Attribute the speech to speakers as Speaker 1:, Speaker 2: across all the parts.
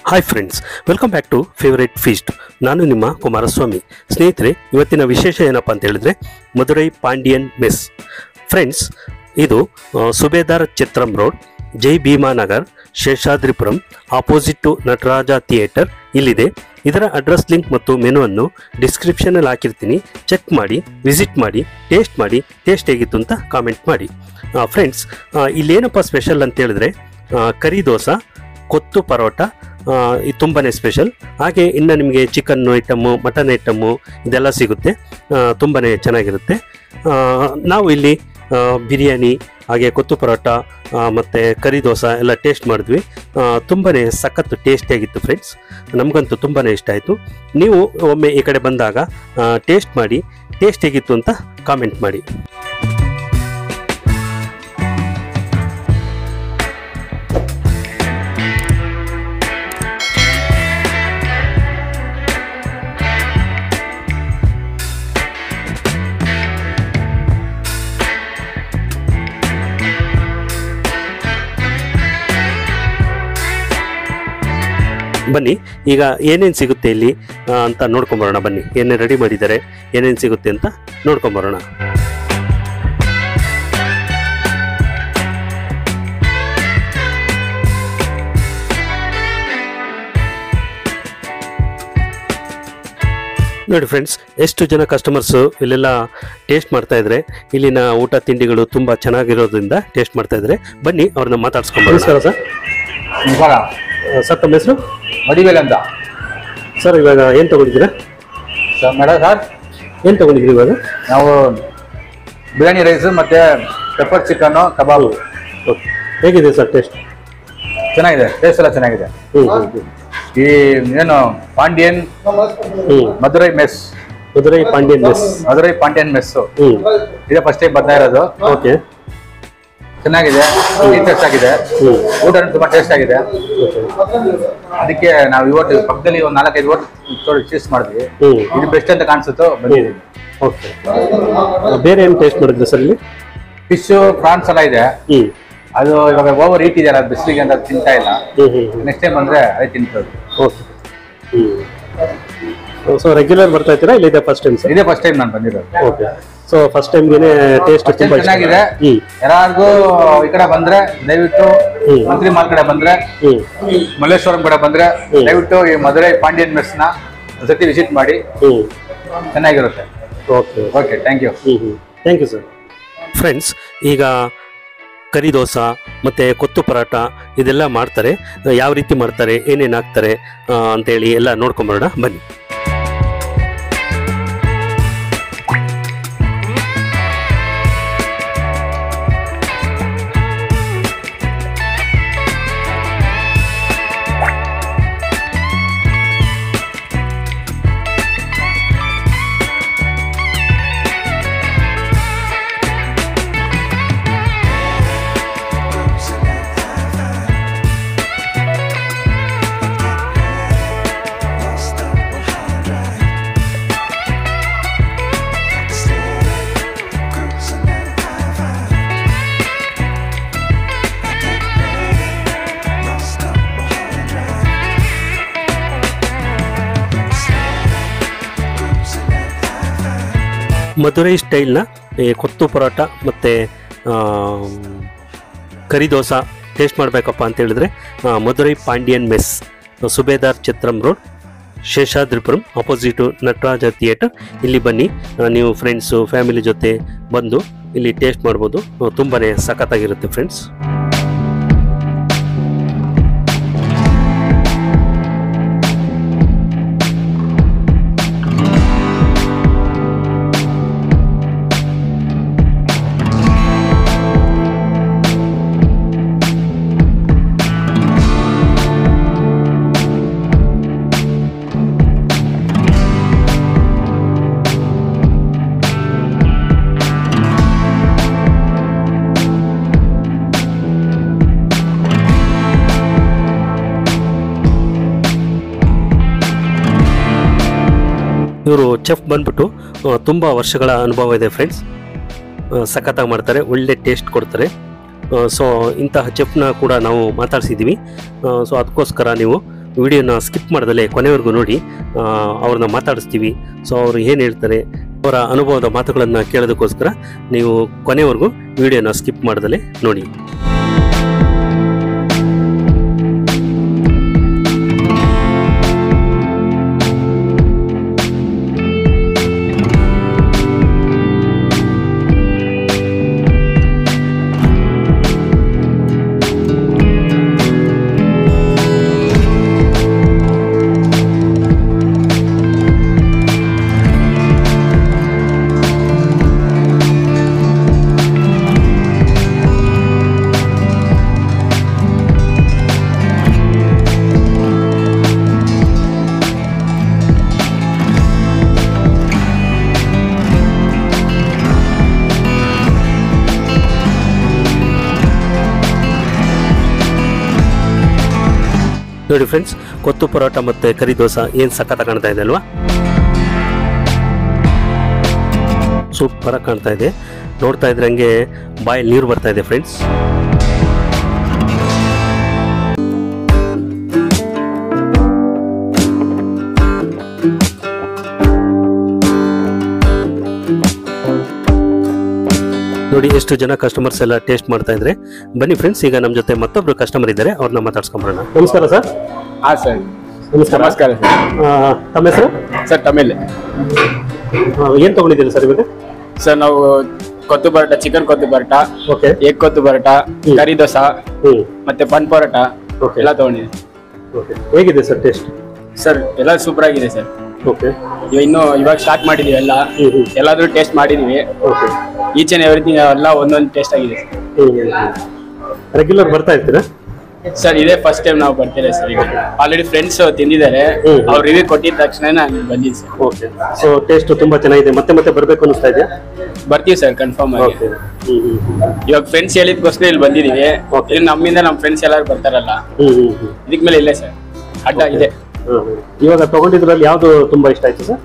Speaker 1: Hi friends, welcome back to favourite feast. ನಾನು ನಿಮ್ಮ ಕುಮಾರಸ್ವಾಮಿ. ಸ್ನೇಹಿತರೆ, ಇವತ್ತಿನ ವಿಶೇಷ ಏನಪ್ಪ ಅಂತ ಹೇಳಿದ್ರೆ ಮಧುರೈ ಪಾಂಡಿಯನ್ ಮೆಸ್. ಫ್ರೆಂಡ್ಸ್, ಇದು Subedar Chitram road, Jai Bhimanagar, Seshadripuram, opposite to Nataraja theatre ಇಲ್ಲಿದೆ. ಇದರ ಅಡ್ರೆಸ್ ಲಿಂಕ್ ಮತ್ತು ಮೆನುವನ್ನು ಡಿಸ್ಕ್ರಿಪ್ಷನಲ್ಲಿ ಹಾಕಿರ್ತೀನಿ. ಚೆಕ್ ಮಾಡಿ, ವಿಸಿಟ್ ಮಾಡಿ, ಟೇಸ್ಟ್ ಹೇಗಿತ್ತು ಅಂತ ಕಾಮೆಂಟ್ ಮಾಡಿ. ಫ್ರೆಂಡ್ಸ್, ಇಲ್ಲೇನಪ್ಪ ಸ್ಪೆಷಲ್ ಅಂತ ಹೇಳಿದ್ರೆ ಕರಿ ದೋಸೆ, ಕೊತ್ತು ಪರೋಟ ಇದು ತುಂಬಾ ಸ್ಪೆಷಲ್. ಹಾಗೆ ಇನ್ನು ನಿಮಗೆ ಚಿಕನ್ ಐಟಮ್ಮು, ಮಟನ್ ಐಟಮ್ಮು ಇದೆಲ್ಲ ಸಿಗುತ್ತೆ. ತುಂಬಾ ಚೆನ್ನಾಗಿರುತ್ತೆ. ನಾವು ಇಲ್ಲಿ ಬಿರಿಯಾನಿ, ಹಾಗೆ ಕೊತ್ತು ಪರೋಟ ಮತ್ತು ಕರಿ ದೋಸೆ ಎಲ್ಲ ಟೇಸ್ಟ್ ಮಾಡಿದ್ವಿ. ತುಂಬಾ ಸಖತ್ತು ಟೇಸ್ಟಿಯಾಗಿತ್ತು ಫ್ರೆಂಡ್ಸ್. ನಮಗಂತೂ ತುಂಬಾ ಇಷ್ಟ ಆಯಿತು. ನೀವು ಒಮ್ಮೆ ಈ ಕಡೆ ಬಂದಾಗ ಟೇಸ್ಟ್ ಮಾಡಿ, ಟೇಸ್ಟ್ ಹೇಗಿತ್ತು ಅಂತ ಕಾಮೆಂಟ್ ಮಾಡಿ. ಬನ್ನಿ, ಈಗ ಏನೇನು ಸಿಗುತ್ತೆ ಇಲ್ಲಿ ಅಂತ ನೋಡ್ಕೊಂಬರೋಣ. ಬನ್ನಿ, ಏನೇನು ರೆಡಿ ಮಾಡಿದ್ದಾರೆ, ಏನೇನು ಸಿಗುತ್ತೆ ಅಂತ ನೋಡ್ಕೊಂಬರೋಣ. ನೋಡಿ ಫ್ರೆಂಡ್ಸ್, ಎಷ್ಟು ಜನ ಕಸ್ಟಮರ್ಸು ಇಲ್ಲೆಲ್ಲ ಟೇಸ್ಟ್ ಮಾಡ್ತಾ ಇದ್ದಾರೆ. ಇಲ್ಲಿನ ಊಟ ತಿಂಡಿಗಳು ತುಂಬ ಚೆನ್ನಾಗಿರೋದ್ರಿಂದ ಟೇಸ್ಟ್ ಮಾಡ್ತಾ ಇದ್ದಾರೆ. ಬನ್ನಿ, ಅವ್ರನ್ನ ಮಾತಾಡ್ಸ್ಕೊಂಬರೋಣ. ನಮಸ್ಕಾರ ಸರ್. ಸರ್, ತಮ್ಮ ಹೆಸರು?
Speaker 2: ಮಡಿವೇಲ್ ಅಂತ
Speaker 1: ಸರ್. ಇವಾಗ ಏನು ತಗೊಂಡಿದ್ದೀರಾ
Speaker 2: ಸರ್? ಮೇಡಮ್ ಸರ್,
Speaker 1: ಏನು ತಗೊಂಡಿದ್ದೀರಿ ಇವಾಗ?
Speaker 2: ನಾವು ಬಿರಿಯಾನಿ ರೈಸ್ ಮತ್ತು ಪೆಪ್ಪರ್ ಚಿಕನ್ನು, ಕಬಾಬು.
Speaker 1: ಓಕೆ, ಹೇಗಿದೆ ಸರ್ ಟೇಸ್ಟ್?
Speaker 2: ಚೆನ್ನಾಗಿದೆ, ಟೇಸ್ಟ್ ಎಲ್ಲ ಚೆನ್ನಾಗಿದೆ. ಈ ಏನು Pandian Madurai mess,
Speaker 1: Madurai Pandian mess,
Speaker 2: Madurai Pandian mess ಇದೇ ಫಸ್ಟ್ ಟೈಮ್ ಬರ್ತಾ ಇರೋದು.
Speaker 1: ಓಕೆ,
Speaker 2: ಚೆನ್ನಾಗಿದೆ, ಟೇಸ್ಟ್ ಆಗಿದೆ, ಊಟ ತುಂಬ ಟೇಸ್ಟ್ ಆಗಿದೆ. ಅದಕ್ಕೆ ನಾವು ಇವತ್ತು ಪಕ್ಕದಲ್ಲಿ ಒಂದು 4-5 ಹೋಟೆಲ್ ಚೀಸ್ ಮಾಡಿದ್ವಿ. ಇದು ಬೆಸ್ಟ್ ಅಂತ ಕಾಣಿಸುತ್ತೋ ಬಂದಿದ್ದೀವಿ.
Speaker 1: ಓಕೆ, ಬೇರೆ ಏನು ಟೇಸ್ಟ್ ಮಾಡಿದ್ರಿ ಸರ್ ಇಲ್ಲಿ?
Speaker 2: ಫಿಶು, ಪ್ರಾನ್ಸ್ ಎಲ್ಲ ಇದೆ. ಅದು ಇವಾಗ ಓವರ್ ಹೀಟ್ ಇದೆಯಲ್ಲ, ಬಿಸಿಲಿಗೆ ಅಂತ ತಿಂತಾ ಇಲ್ಲ. ನೆಕ್ಸ್ಟ್ ಟೈಮ್ ಬಂದ್ರೆ ಅದೇ ತಿಂತದ್ದು.
Speaker 1: ಓಕೆ. ಸೊ ರೆಗ್ಯುಲರ್ ಬರ್ತಾ ಇದ್ದೀರಾ ಇಲ್ಲ ಇದೇ ಫಸ್ಟ್ ಟೈಮ್ ಸರ್?
Speaker 2: ಇದೇ ಫಸ್ಟ್ ಟೈಮ್ ನಾನು ಬಂದಿರೋದು.
Speaker 1: ಓಕೆ. ಸೊ ಫಸ್ಟ್ ಟೈಮ್ಗೆ ಟೇಸ್ಟ್ ತುಂಬಾ
Speaker 2: ಚೆನ್ನಾಗಿದೆ. ಯಾರಿಗೂ ಈ ಕಡೆ ಬಂದ್ರೆ ದಯವಿಟ್ಟು ಮಂತ್ರಿ ಮಾಲ್ ಕಡೆ ಬಂದ್ರೆ, ಮಲ್ಲೇಶ್ವರಂ ಕಡೆ ಬಂದ್ರೆ ದಯವಿಟ್ಟು ಈ ಮಧುರೈ ಪಾಂಡಿಯನ್ ಮೆಸ್ ನ ಒಂದ್ಸತಿ ವಿಸಿಟ್ ಮಾಡಿ. ಚೆನ್ನಾಗಿರುತ್ತೆ.
Speaker 1: Okay
Speaker 2: okay, thank you.
Speaker 1: Thank you sir. Friends, ಈಗ ಕರಿ ದೋಸೆ ಮತ್ತು ಕೊತ್ತು ಪರೋಟ ಇದೆಲ್ಲ ಮಾಡ್ತಾರೆ. ಯಾವ ರೀತಿ ಮಾಡ್ತಾರೆ, ಏನೇನು ಹಾಕ್ತಾರೆ ಅಂತೇಳಿ ಎಲ್ಲ ನೋಡ್ಕೊಂಬರೋಣ. ಬನ್ನಿ. ಮಧುರೈ ಸ್ಟೈಲ್ನ ಕೊತ್ತು ಪರೋಟ ಮತ್ತು ಕರಿ ದೋಸೆ ಟೇಸ್ಟ್ ಮಾಡಬೇಕಪ್ಪ ಅಂತ ಹೇಳಿದ್ರೆ Madurai Pandian mess, Subedar Chitram road, Seshadripuram, opposite Nataraja theatre ಇಲ್ಲಿ ಬನ್ನಿ. ನೀವು ಫ್ರೆಂಡ್ಸು, ಫ್ಯಾಮಿಲಿ ಜೊತೆ ಬಂದು ಇಲ್ಲಿ ಟೇಸ್ಟ್ ಮಾಡ್ಬೋದು. ತುಂಬಾ ಸಖತ್ತಾಗಿರುತ್ತೆ ಫ್ರೆಂಡ್ಸ್. ಇವರು ಚೆಫ್ ಬಂದ್ಬಿಟ್ಟು ತುಂಬ ವರ್ಷಗಳ ಅನುಭವ ಇದೆ ಫ್ರೆಂಡ್ಸ್. ಸಖತ್ತಾಗಿ ಮಾಡ್ತಾರೆ, ಒಳ್ಳೆ ಟೇಸ್ಟ್ ಕೊಡ್ತಾರೆ. ಸೊ ಇಂತಹ ಚೆಫ್ನ ಕೂಡ ನಾವು ಮಾತಾಡ್ಸಿದ್ದೀವಿ. ಸೊ ಅದಕ್ಕೋಸ್ಕರ ನೀವು ವಿಡಿಯೋನ ಸ್ಕಿಪ್ ಮಾಡ್ದಲೇ ಕೊನೆವರೆಗೂ ನೋಡಿ, ಅವ್ರನ್ನ ಮಾತಾಡಿಸ್ತೀವಿ. ಸೊ ಅವರು ಏನು ಹೇಳ್ತಾರೆ, ಅವರ ಅನುಭವದ ಮಾತುಗಳನ್ನು ಕೇಳೋದಕ್ಕೋಸ್ಕರ ನೀವು ಕೊನೆವರೆಗೂ ವಿಡಿಯೋನ ಸ್ಕಿಪ್ ಮಾಡ್ದಲೇ ನೋಡಿ. ನೋಡಿ ಫ್ರೆಂಡ್ಸ್, ಕೊತ್ತು ಪರೋಟ ಮತ್ತು ಕರಿ ದೋಸೆ ಏನು ಸಖತ್ ಕಾಣ್ತಾ ಇದೆ ಅಲ್ವಾ? ಸೂಪರ್ ಆಗಿ ಕಾಣ್ತಾ ಇದೆ. ನೋಡ್ತಾ ಇದ್ರೆ ಹಂಗೆ ಬಾಯಲ್ಲಿ ನೀರು ಬರ್ತಾ ಇದೆ ಫ್ರೆಂಡ್ಸ್. ನೋಡಿ ಎಷ್ಟು ಜನ ಕಸ್ಟಮರ್ಸ್ ಎಲ್ಲ ಟೇಸ್ಟ್ ಮಾಡ್ತಾ ಇದ್ರೆ. ಬನ್ನಿ ಫ್ರೆಂಡ್ಸ್, ಈಗ ನಮ್ಮ ಜೊತೆ ಮತ್ತೊಬ್ರು ಕಸ್ಟಮರ್ ಇದ್ದಾರೆ, ಅವ್ರನ್ನ ಮಾತಾಡ್ಸ್ಕೊಂಬರೋಣ. ನಮಸ್ಕಾರ ಸರ್.
Speaker 3: ಹಾಂ ಸರ್,
Speaker 1: ನಮಸ್ಕಾರ.
Speaker 3: ನಮಸ್ಕಾರ ಸರ್.
Speaker 1: ತಮ್ಮ ಹೆಸರು
Speaker 3: ಸರ್ ತಮಿಳ್.
Speaker 1: ಏನು ತೊಗೊಂಡಿದ್ದೀರಿ ಸರ್ ಇವಾಗ?
Speaker 3: ಸರ್ ನಾವು kothu parotta, chicken kothu parotta,
Speaker 1: okay,
Speaker 3: egg kothu parotta, kari dosa ಮತ್ತೆ ಬನ್ ಪರೋಟ ಎಲ್ಲ ತಗೊಂಡಿದ್ದೀವಿ.
Speaker 1: ಓಕೆ, ಹೇಗಿದೆ ಸರ್ ಟೇಸ್ಟ್?
Speaker 3: ಸರ್ ಎಲ್ಲ ಸೂಪರ್ ಆಗಿದೆ ಸರ್.
Speaker 1: ಓಕೆ,
Speaker 3: ಇವಾಗ ಸ್ಟಾರ್ಟ್ ಮಾಡಿದೀವಿ ಎಲ್ಲ, ಎಲ್ಲಾದ್ರೂ ಟೇಸ್ಟ್ ಮಾಡಿದೀವಿ.
Speaker 1: ಓಕೆ,
Speaker 3: ಈಚ್ ಅಂಡ್ ಎವ್ರಿಥಿಂಗ್ ಎಲ್ಲ ಒಂದೊಂದು ಟೇಸ್ಟ್ ಆಗಿದೆ
Speaker 1: ರೆಗ್ಯುಲರ್ ಬರ್ತಾ ಇರ್ತೀರಾ
Speaker 3: ಸರ್? ಇದೇ ಫಸ್ಟ್ ಟೈಮ್ ನಾವು ಬರ್ತೀರಾ ಸರ್. ಈಗ ಆಲ್ರೆಡಿ ಫ್ರೆಂಡ್ಸ್ ತಿಂದಿದ್ದಾರೆ, ಅವ್ರು ರಿವ್ಯೂ ಕೊಟ್ಟಿದ ತಕ್ಷಣ ನಾನು ಬಂದಿದ್ದೆ ಸರ್.
Speaker 1: ಓಕೆ, ಸೊ ಟೇಸ್ಟ್ ತುಂಬಾ ಚೆನ್ನಾಗಿದೆ, ಮತ್ತೆ ಮತ್ತೆ ಬರಬೇಕು ಅನಿಸ್ತಾ ಇದೆಯಾ?
Speaker 3: ಬರ್ತೀವಿ ಸರ್ ಕನ್ಫರ್ಮ್ ಆಗಿ. ಇವಾಗ ಫ್ರೆಂಡ್ಸ್ ಹೇಳಿದ್ಕೋಸ್ಕರ ಇಲ್ಲಿ ಬಂದಿದೀವಿ. ಇಲ್ಲಿ ನಮ್ಮಿಂದ ನಮ್ಮ ಫ್ರೆಂಡ್ಸ್ ಎಲ್ಲಾರು ಬರ್ತಾರಲ್ಲ, ಇದಕ್ ಮೇಲೆ ಇಲ್ಲೇ ಸರ್ ಅಡ್ಡ ಇದೆ.
Speaker 1: ಇವಾಗ ತಗೊಂಡಿದ್ರಲ್ಲಿ ಯಾವ್ದು ತುಂಬಾ ಇಷ್ಟ ಆಯ್ತು ಸರ್?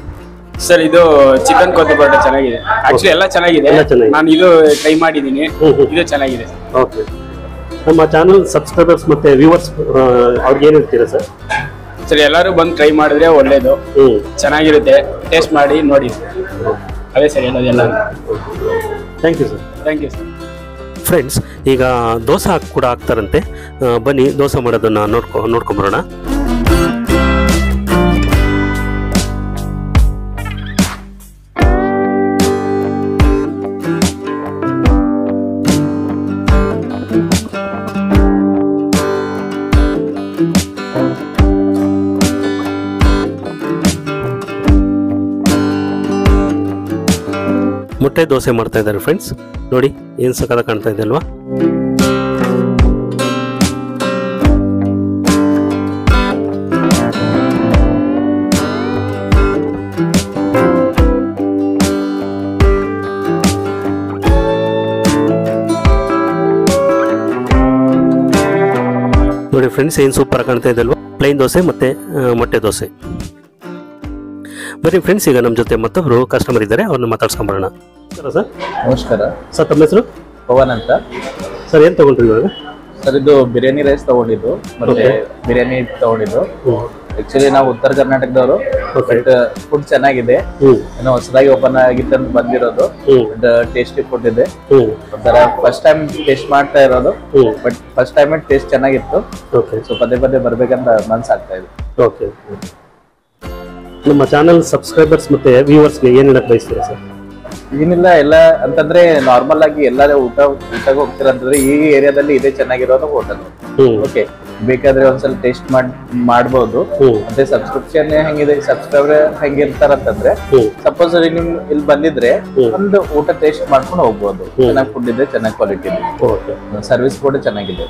Speaker 3: ಸರ್ ಇದು ಚಿಕನ್ ಕೊತ್ತು ಪರೋಟ ಚೆನ್ನಾಗಿದೆ. ಆಕ್ಚುಲಿ ಎಲ್ಲ ಚೆನ್ನಾಗಿದೆ, ನಾನು ಇದು ಟ್ರೈ ಮಾಡಿದ್ದೀನಿ, ಇದು ಚೆನ್ನಾಗಿದೆ.
Speaker 1: ಓಕೆ, ನಮ್ಮ ಚಾನಲ್ ಸಬ್ಸ್ಕ್ರೈಬರ್ಸ್ ಮತ್ತೆ ವ್ಯೂವರ್ಸ್ ಅವ್ರಿಗೆ ಏನು ಹೇಳ್ತೀರಾ ಸರ್?
Speaker 3: ಸರ್ ಎಲ್ಲರೂ ಬಂದು ಟ್ರೈ ಮಾಡಿದ್ರೆ ಒಳ್ಳೇದು, ಚೆನ್ನಾಗಿರುತ್ತೆ. ಟೇಸ್ಟ್ ಮಾಡಿ ನೋಡಿ, ಅದೇ ಸರ್ ಹೇಳೋದು ಎಲ್ಲ.
Speaker 1: Thank you sir.
Speaker 3: Thank you sir.
Speaker 1: Friends, ಈಗ ದೋಸೆ ಕೂಡ ಹಾಕ್ತಾರಂತೆ. ಬನ್ನಿ ದೋಸೆ ಮಾಡೋದನ್ನ ನೋಡ್ಕೊಂಬರೋಣ. ಮೊಟ್ಟೆ ದೋಸೆ ಮಾಡ್ತಾ ಇದ್ದಾರೆ ಫ್ರೆಂಡ್ಸ್. ನೋಡಿ ಏನು ಸಕ್ಕತ್ತಾಗಿ ಕಾಣ್ತಾ ಇದೆ ಅಲ್ವಾ? ನೋಡಿ ಫ್ರೆಂಡ್ಸ್, ಏನು ಸೂಪರ್ ಆಗಿ ಕಾಣ್ತಾ ಇದೆ ಅಲ್ವಾ? ಪ್ಲೈನ್ ದೋಸೆ ಮತ್ತೆ ಮೊಟ್ಟೆ ದೋಸೆ. ಬನ್ನಿ ಫ್ರೆಂಡ್ಸ್, ಈಗ ನಮ್ಮ ಜೊತೆ ಮತ್ತೊಬ್ರು ಕಸ್ಟಮರ್ ಇದ್ದಾರೆ, ಅವ್ರನ್ನ ಮಾತಾಡ್ಸ್ಕೊಂಬರೋಣ. ಸರ್
Speaker 2: ನಮಸ್ಕಾರ
Speaker 1: ಸರ್, ತಮ್ಮ ಹೆಸರು?
Speaker 2: ಪವನ್ ಅಂತ
Speaker 1: ಸರ್. ಏನು ತಗೊಂಡ್ರಿ ಇವಾಗ?
Speaker 2: ಸರ್ ಇದು ಬಿರಿಯಾನಿ ರೈಸ್ ತಗೊಂಡಿದ್ದು, ಮತ್ತೆ ಬಿರಿಯಾನಿ ತಗೊಂಡಿದ್ದು. ಆಕ್ಚುಲಿ ನಾವು ಉತ್ತರ ಕರ್ನಾಟಕದವರು, ಬಟ್ ಫುಡ್ ಚೆನ್ನಾಗಿದೆ. ಏನೋ ಹೊಸದಾಗಿ ಓಪನ್ ಆಗಿತ್ತು ಬಂದಿರೋದು, ಟೇಸ್ಟಿ ಫುಡ್ ಇದೆ. ಒಂಥರ ಫಸ್ಟ್ ಟೈಮ್ ಟೇಸ್ಟ್ ಮಾಡ್ತಾ ಇರೋದು, ಬಟ್ ಫಸ್ಟ್ ಟೈಮ್ ಟೇಸ್ಟ್ ಚೆನ್ನಾಗಿತ್ತು. ಸೊ ಪದೇ ಪದೇ ಬರ್ಬೇಕಂತ ಮನ್ಸಾಗ್ತಾ ಇದೆ.
Speaker 1: ಓಕೆ, ನಮ್ಮ ಚಾನಲ್ ಸಬ್ಸ್ಕ್ರೈಬರ್ಸ್ ಮತ್ತೆ ವ್ಯೂವರ್ಸ್ಗೆ ಏನು ಹೇಳಕ್ ಬಯಸ್ತೀರಾ ಸರ್?
Speaker 2: ಏನಿಲ್ಲ, ಎಲ್ಲ ಅಂತಂದ್ರೆ ನಾರ್ಮಲ್ ಆಗಿ ಎಲ್ಲಾರು ಊಟಕ್ಕೆ ಹೋಗ್ತೀರ ಅಂತಂದ್ರೆ ಈ ಏರಿಯಾದಲ್ಲಿ ಇದೇ ಚೆನ್ನಾಗಿರೋದು ಹೋಟೆಲ್. ಓಕೆ, ಬೇಕಾದ್ರೆ ಒಂದ್ಸಲ ಟೇಸ್ಟ್ ಮಾಡ್ಬೋದು. ಮತ್ತೆ ಸಬ್ಸ್ಕ್ರಿಪ್ಷನ್ ಹೆಂಗಿದೆ, ಸಬ್ಸ್ಕ್ರೈಬರ್ ಹೆಂಗಿರ್ತಾರಂತಂದ್ರೆ, ಸಪೋಸ್ ನಿಮ್ ಇಲ್ಲಿ ಬಂದಿದ್ರೆ ಒಂದು ಊಟ ಟೇಸ್ಟ್ ಮಾಡ್ಕೊಂಡು ಹೋಗ್ಬೋದು. ಚೆನ್ನಾಗಿ ಫುಡ್ ಇದೆ, ಚೆನ್ನಾಗಿ ಕ್ವಾಲಿಟಿ ಇದೆ, ಸರ್ವಿಸ್ ಕೂಡ ಚೆನ್ನಾಗಿದೆ.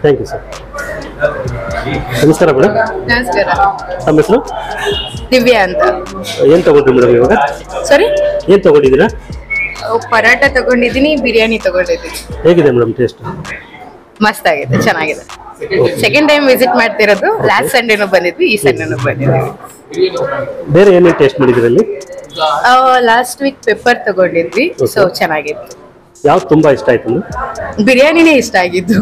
Speaker 1: Thank you sir. ನಮಸ್ಕಾರ ಮೇಡಮ್.
Speaker 4: ನಮಸ್ಕಾರ.
Speaker 1: ತಮ್ಮ ಹೆಸರು?
Speaker 4: ದಿವ್ಯಾ ಅಂತ.
Speaker 1: ಏನು ತಗೊಂಡ್ರಿ ಮೇಡಮ್ ಇವಾಗ?
Speaker 4: ಸಾರಿ,
Speaker 1: ಏನು ತಗೊಂಡಿದ್ದೀರಾ?
Speaker 4: ಪರಾಟ ತಗೊಂಡಿದ್ದೀನಿ, ಬಿರಿಯಾನಿ ತಗೊಂಡಿದ್ದೀನಿ.
Speaker 1: ಹೇಗಿದೆ ಮೇಡಮ್ ಟೇಸ್ಟ್?
Speaker 4: ಮಸ್ತ್ ಆಗಿದೆ, ಚೆನ್ನಾಗಿದೆ. ಸೆಕೆಂಡ್ ಟೈಮ್ ವಿಸಿಟ್ ಮಾಡ್ತಿರೋದು. ಲಾಸ್ಟ್ ಸಂಡೇನೂ ಬಂದಿದ್ವಿ, ಈ ಸಂಡೇನೂ ಬಂದಿದ್ವಿ.
Speaker 1: ಬೇರೆ ಏನೇನು ಟೇಸ್ಟ್ ಮಾಡಿದ್ರಿ ಅಲ್ಲಿ?
Speaker 4: ಲಾಸ್ಟ್ ವೀಕ್ ಪೆಪ್ಪರ್ ತಗೊಂಡಿದ್ವಿ, ಸೊ ಚೆನ್ನಾಗಿತ್ತು.
Speaker 1: ಯಾವ್ದು ತುಂಬಾ ಇಷ್ಟ ಆಯ್ತು?
Speaker 4: ಬಿರಿಯಾನಿನೇ ಇಷ್ಟ ಆಗಿದ್ದು.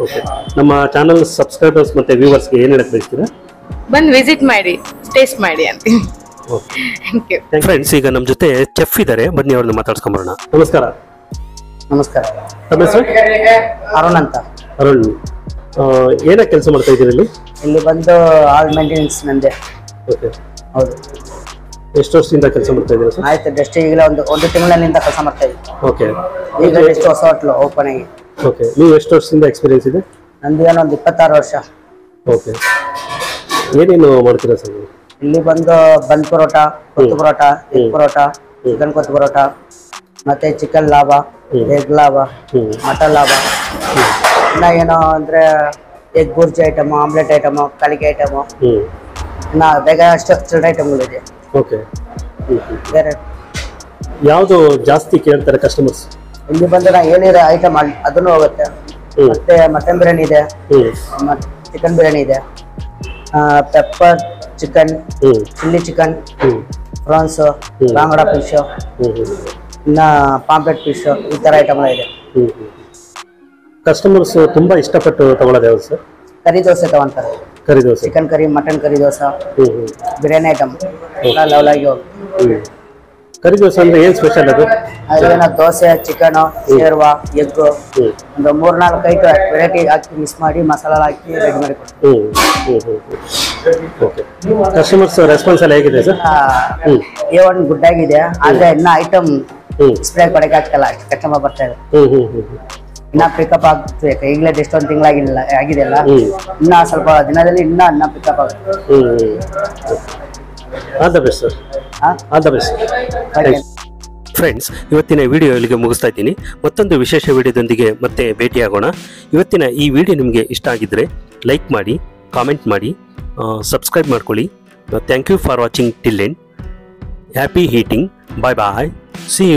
Speaker 1: ಓಕೆ, ನಮ್ಮ ಚಾನಲ್ ಸಬ್ಸ್ಕ್ರೈಬರ್ಸ್ ಮತ್ತು ವ್ಯೂವರ್ಸ್ಗೆ ಏನು ಹೇಳಕ್ಕೆ ಬಯಸ್ತೀರಾ?
Speaker 4: ಬಂದು ವಿಸಿಟ್ ಮಾಡಿ, ಟೇಸ್ಟ್ ಮಾಡಿ ಅಂತ.
Speaker 1: Okay,
Speaker 4: thank you.
Speaker 1: ಫ್ರೆಂಡ್ಸ್, ಈಗ ನಮ್ಮ ಜೊತೆ ಚೆಫ್ ಇದ್ದಾರೆ, ಬನ್ನಿ ಅವ್ರನ್ನ ಮಾತಾಡ್ಸ್ಕೊಂಬರೋಣ. ನಮಸ್ಕಾರ.
Speaker 5: ನಮಸ್ಕಾರ.
Speaker 1: ತಮ್ಮ ಹೆಸರು?
Speaker 5: ಅರುಣ್ ಅಂತ.
Speaker 1: ಅರುಣ್, ಏನಕ್ಕೆ ಕೆಲಸ ಮಾಡ್ತಾ ಇದ್ದೀರಿ ಇಲ್ಲಿ?
Speaker 5: ಇಲ್ಲಿ ಬಂದು ಆಲ್ ಮೇಂಟೆನೆನ್ಸ್ ನಂದೆ.
Speaker 1: ಓಕೆ,
Speaker 5: ಹೌದು.
Speaker 1: ಎಷ್ಟು ವರ್ಷದಿಂದ ಕೆಲಸ ಮಾಡ್ತಾ ಇದ್ದೀರಾ ಸರ್?
Speaker 5: ಆಯ್ತು, ಜಸ್ಟ್ ಈಗಲೇ ಒಂದು ತಿಂಗಳಿನಿಂದ ಕೆಲಸ ಮಾಡ್ತಾ ಇದ್ವಿ.
Speaker 1: ಓಕೆ,
Speaker 5: ಈಗ ಎಷ್ಟು ಹೊಸ ಹೋಟ್ಲು ಓಪನ್ ಆಗಿ.
Speaker 1: ಓಕೆ, ನೀವು ಎಷ್ಟು ವರ್ಷದಿಂದ ಎಕ್ಸ್ಪೀರಿಯನ್ಸ್ ಇದೆ?
Speaker 5: ನಂದು ಏನೋ ಒಂದು 26 ವರ್ಷ.
Speaker 1: ಓಕೆ, ಏನೇನು ಮಾಡ್ತೀರಾ ಸರ್ ನೀವು?
Speaker 5: ಇಲ್ಲಿ ಬಂದು ಬಂದ್ ಪರೋಟ, ಕೊತ್ತು ಪರೋಟ, ಎಗ್ ಪರೋಟ, ಚಿಕನ್ ಕೊತ್ತು ಪರೋಟ, ಮತ್ತೆ ಚಿಕನ್ ಲಾಭ, ಎಗ್ ಲಾಭ, ಮಟನ್ ಲಾಭ, ಇನ್ನ ಏನೋ ಅಂದ್ರೆ egg bhurji item, omelette item, ಕಲಿಕೆ ಐಟಮು, ಇನ್ನ ಬೇಗ ಅಷ್ಟು ಚಿಲ್ಡ್ ಐಟಮ್ಗಳಿದೆ.
Speaker 1: ಓಕೆ,
Speaker 5: ಬೇರೆ
Speaker 1: ಯಾವುದು ಜಾಸ್ತಿ ಕೇಳ್ತಾರೆ ಕಸ್ಟಮರ್ಸ್?
Speaker 5: ಇಲ್ಲಿ ಬಂದು ನಾ ಹೇಳಿರೋ ಐಟಮ್ ಅದನ್ನು ಹೋಗುತ್ತೆ. ಮತ್ತೆ ಮಟನ್ ಬಿರಿಯಾನಿ ಇದೆ, ಚಿಕನ್ ಬಿರಿಯಾನಿ ಇದೆ, pepper chicken, chilli chicken, prawns, bangda fish, ಇನ್ನ ಪಾಂಪ್ಲೆಟ್ ಫಿಶ್, ಈ ತರ ಐಟಮ್ಗಳ ಇದೆ.
Speaker 1: ಕಸ್ಟಮರ್ಸ್ ತುಂಬಾ ಇಷ್ಟಪಟ್ಟು ತಗೊಳ್ಳೋದು ಯಾವ್ದು ಸರ್?
Speaker 5: ಕರಿ ದೋಸೆ ತಗೊಂತಾರೆ.
Speaker 1: Kari dosa,
Speaker 5: chicken kari, mutton kari dosa, biryani item level ಆಗಿ ಹೋಗುತ್ತೆ.
Speaker 1: ಕರಿ ದೋಸೆ ಅಂದ್ರೆ ಏನ್ ಸ್ಪೆಷಲ್ ಅದು?
Speaker 5: ಅದೇನೋ ದೋಸೆ, ಚಿಕನ್, ಶೇರ್ವಾ, ಎಗ್, ಒಂದು 3-4 ಐಟಮ್ ವೆರೈಟಿ ಹಾಕಿ ಮಿಕ್ಸ್ ಮಾಡಿ ಮಸಾಲ ಹಾಕಿ ರೆಡಿ ಮಾಡಿ ಕೊಡ್ತೀವಿ.
Speaker 1: ಓಕೆ, ಕಸ್ಟಮರ್ಸ್ ರೆಸ್ಪಾನ್ಸ್ ಎಲ್ಲ ಹೇಗಿದೆ ಸರ್?
Speaker 5: A1 ಗುಡ್ ಆಗಿದೆ, ಆದ್ರೆ ಇನ್ನ ಐಟಮ್ ಸ್ಪ್ರೇ ಕೊಡಕ್ಕೆ ಆಗ್ತಲ್ಲ, ಅಷ್ಟು ಕಸ್ಟಮರ್ ಬರ್ತಾ ಇದೆ. ಇನ್ನ ಪಿಕಪ್ ಆಗ್ಬೇಕು, ಈಗಲೇ ಎಷ್ಟೊಂದು ತಿಂಗಳಾಗಿಲ್ಲ ಆಗಿದೆಯಲ್ಲ, ಇನ್ನ ಸ್ವಲ್ಪ ದಿನದಲ್ಲಿ ಇನ್ನ ಪಿಕಪ್ ಆಗುತ್ತೆ.
Speaker 1: All the best sir. All the best. Friends, ಇವತ್ತಿನ ವಿಡಿಯೋ ಇಲ್ಲಿಗೆ ಮುಗಿಸ್ತಾ ಇದ್ದೀನಿ. ಮತ್ತೊಂದು ವಿಶೇಷ ವಿಡಿಯೋದೊಂದಿಗೆ ಮತ್ತೆ ಭೇಟಿಯಾಗೋಣ. ಇವತ್ತಿನ ಈ ವಿಡಿಯೋ ನಿಮಗೆ ಇಷ್ಟ ಆಗಿದ್ದರೆ ಲೈಕ್ ಮಾಡಿ, ಕಾಮೆಂಟ್ ಮಾಡಿ, ಸಬ್ಸ್ಕ್ರೈಬ್ ಮಾಡ್ಕೊಳ್ಳಿ. Thank you for watching till end. Happy heating. Bye bye. See you.